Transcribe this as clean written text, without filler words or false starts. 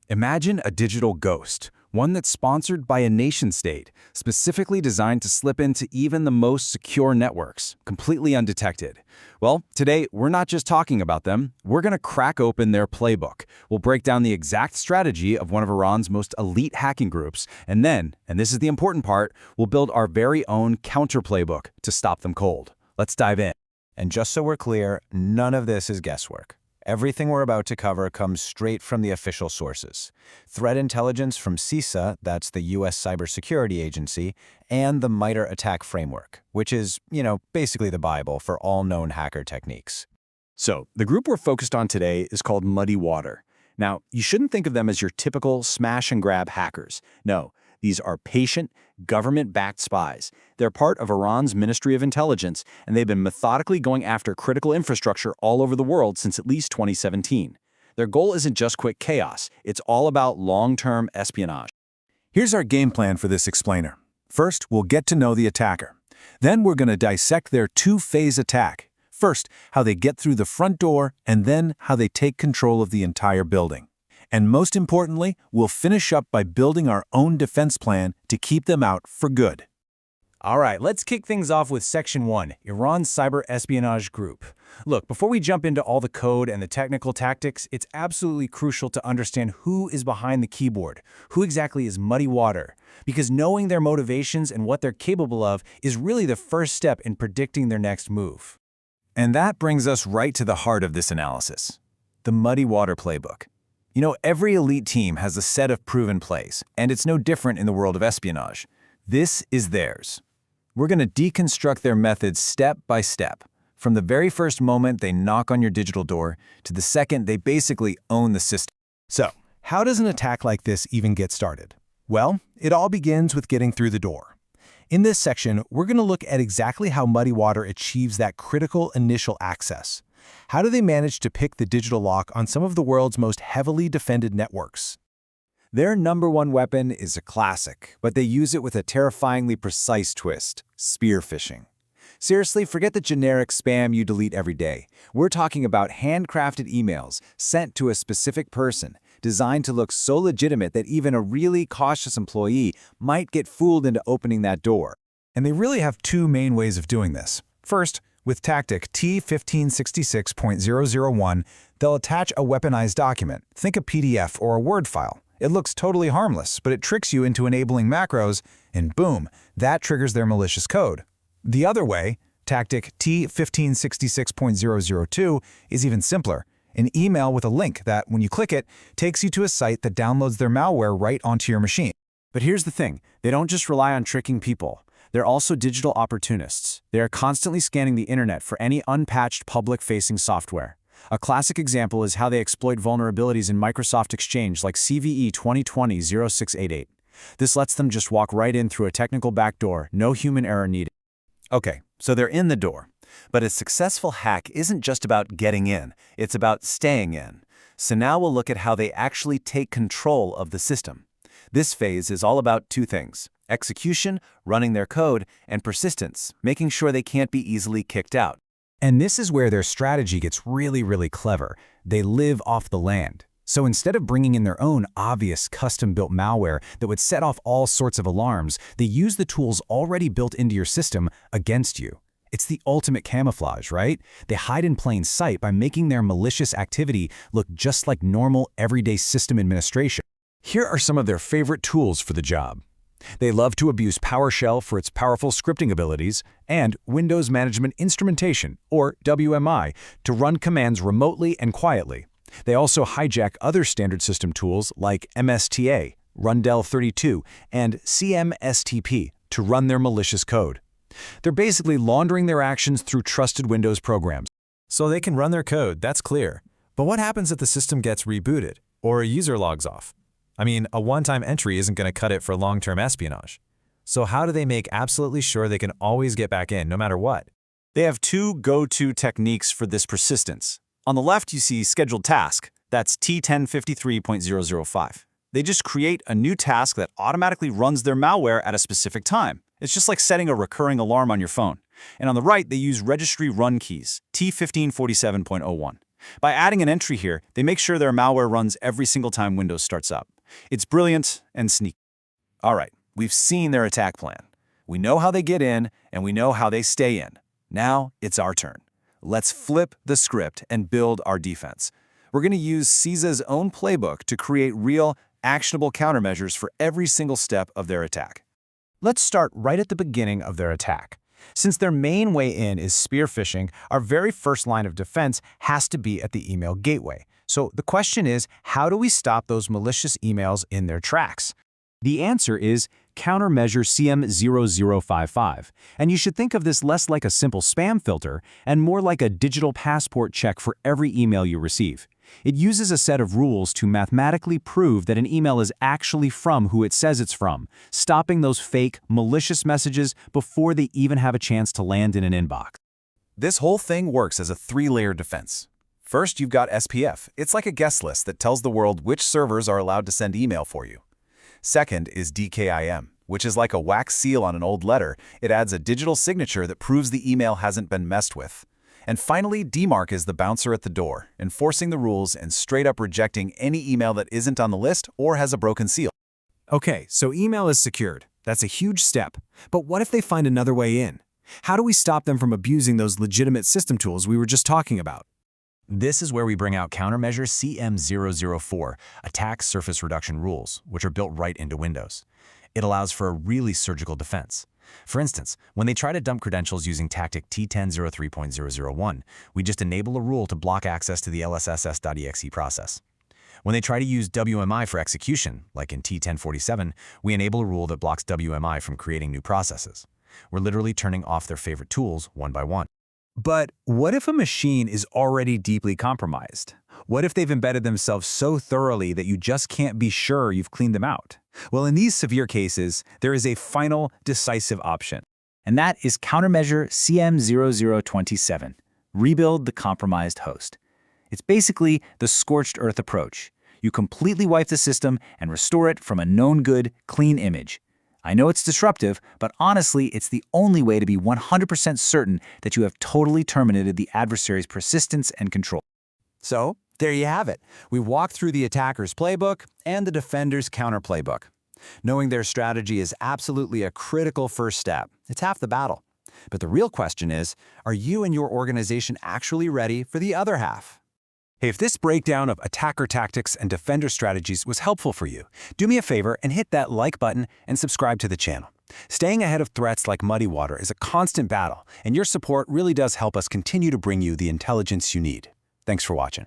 Imagine a digital ghost, one that's sponsored by a nation-state, specifically designed to slip into even the most secure networks, completely undetected. Well, today, we're not just talking about them, we're going to crack open their playbook. We'll break down the exact strategy of one of Iran's most elite hacking groups, and then, and this is the important part, we'll build our very own counter-playbook to stop them cold. Let's dive in. And just so we're clear, none of this is guesswork. Everything we're about to cover comes straight from the official sources. Threat intelligence from CISA, that's the U.S. Cybersecurity Agency, and the MITRE-ATT&CK framework, which is, basically the Bible for all known hacker techniques. So, the group we're focused on today is called Muddy Water. Now, you shouldn't think of them as your typical smash-and-grab hackers. No, these are patient, government-backed spies. They're part of Iran's Ministry of Intelligence, and they've been methodically going after critical infrastructure all over the world since at least 2017. Their goal isn't just quick chaos. It's all about long-term espionage. Here's our game plan for this explainer. First, we'll get to know the attacker. Then we're going to dissect their two-phase attack. First, how they get through the front door, and then how they take control of the entire building. And most importantly, we'll finish up by building our own defense plan to keep them out for good. All right, let's kick things off with Section 1, Iran's Cyber Espionage Group. Look, before we jump into all the code and the technical tactics, it's absolutely crucial to understand who is behind the keyboard. Who exactly is Muddy Water? Because knowing their motivations and what they're capable of is really the first step in predicting their next move. And that brings us right to the heart of this analysis, the Muddy Water playbook. Every elite team has a set of proven plays, and it's no different in the world of espionage. This is theirs. We're going to deconstruct their methods step by step, from the very first moment they knock on your digital door to the second they basically own the system. So, how does an attack like this even get started? Well, it all begins with getting through the door. In this section, we're going to look at exactly how Muddy Water achieves that critical initial access. How do they manage to pick the digital lock on some of the world's most heavily defended networks? Their number one weapon is a classic, but they use it with a terrifyingly precise twist: spear phishing. Seriously, forget the generic spam you delete every day. We're talking about handcrafted emails sent to a specific person, designed to look so legitimate that even a really cautious employee might get fooled into opening that door. And they really have two main ways of doing this. First, with tactic T1566.001, they'll attach a weaponized document. Think a PDF or a Word file. It looks totally harmless, but it tricks you into enabling macros, and boom, that triggers their malicious code. The other way, tactic T1566.002, is even simpler. An email with a link that, when you click it, takes you to a site that downloads their malware right onto your machine. But here's the thing, they don't just rely on tricking people. They're also digital opportunists. They are constantly scanning the internet for any unpatched public-facing software. A classic example is how they exploit vulnerabilities in Microsoft Exchange like CVE 2020-0688. This lets them just walk right in through a technical backdoor, no human error needed. Okay, so they're in the door. But a successful hack isn't just about getting in, it's about staying in. So now we'll look at how they actually take control of the system. This phase is all about two things: execution, running their code, and persistence, making sure they can't be easily kicked out. And this is where their strategy gets really clever. They live off the land. So instead of bringing in their own obvious custom-built malware that would set off all sorts of alarms, they use the tools already built into your system against you. It's the ultimate camouflage, right? They hide in plain sight by making their malicious activity look just like normal, everyday system administration. Here are some of their favorite tools for the job. They love to abuse PowerShell for its powerful scripting abilities and Windows Management Instrumentation, or WMI, to run commands remotely and quietly. They also hijack other standard system tools like MSTA, Rundell32, and CMSTP to run their malicious code. They're basically laundering their actions through trusted Windows programs. So they can run their code, that's clear. But what happens if the system gets rebooted or a user logs off? I mean, a one-time entry isn't going to cut it for long-term espionage. So how do they make absolutely sure they can always get back in, no matter what? They have two go-to techniques for this persistence. On the left, you see scheduled task. That's T1053.005. They just create a new task that automatically runs their malware at a specific time. It's just like setting a recurring alarm on your phone. And on the right, they use registry run keys, T1547.01. By adding an entry here, they make sure their malware runs every single time Windows starts up. It's brilliant and sneaky. All right, we've seen their attack plan. We know how they get in, and we know how they stay in. Now it's our turn. Let's flip the script and build our defense. We're going to use CISA's own playbook to create real, actionable countermeasures for every single step of their attack. Let's start right at the beginning of their attack. Since their main way in is spear phishing, our very first line of defense has to be at the email gateway. So the question is, how do we stop those malicious emails in their tracks? The answer is Countermeasure CM0055, and you should think of this less like a simple spam filter and more like a digital passport check for every email you receive. It uses a set of rules to mathematically prove that an email is actually from who it says it's from, stopping those fake, malicious messages before they even have a chance to land in an inbox. This whole thing works as a three-layer defense. First, you've got SPF. It's like a guest list that tells the world which servers are allowed to send email for you. Second is DKIM, which is like a wax seal on an old letter. It adds a digital signature that proves the email hasn't been messed with. And finally, DMARC is the bouncer at the door, enforcing the rules and straight up rejecting any email that isn't on the list or has a broken seal. Okay, so email is secured. That's a huge step. But what if they find another way in? How do we stop them from abusing those legitimate system tools we were just talking about? This is where we bring out Countermeasure CM004, Attack Surface Reduction Rules, which are built right into Windows. It allows for a really surgical defense. For instance, when they try to dump credentials using tactic T1003.001, we just enable a rule to block access to the lsss.exe process. When they try to use WMI for execution, like in T1047, we enable a rule that blocks WMI from creating new processes. We're literally turning off their favorite tools one by one. But what if a machine is already deeply compromised? What if they've embedded themselves so thoroughly that you just can't be sure you've cleaned them out? Well, in these severe cases, there is a final, decisive option. And that is Countermeasure CM0027, Rebuild the Compromised Host. It's basically the scorched earth approach. You completely wipe the system and restore it from a known good, clean image. I know it's disruptive, but honestly, it's the only way to be 100% certain that you have totally terminated the adversary's persistence and control. So, there you have it. We walked through the attacker's playbook and the defender's counter playbook. Knowing their strategy is absolutely a critical first step. It's half the battle. But the real question is, are you and your organization actually ready for the other half? Hey, if this breakdown of attacker tactics and defender strategies was helpful for you, do me a favor and hit that like button and subscribe to the channel. Staying ahead of threats like muddy water is a constant battle, and your support really does help us continue to bring you the intelligence you need. Thanks for watching.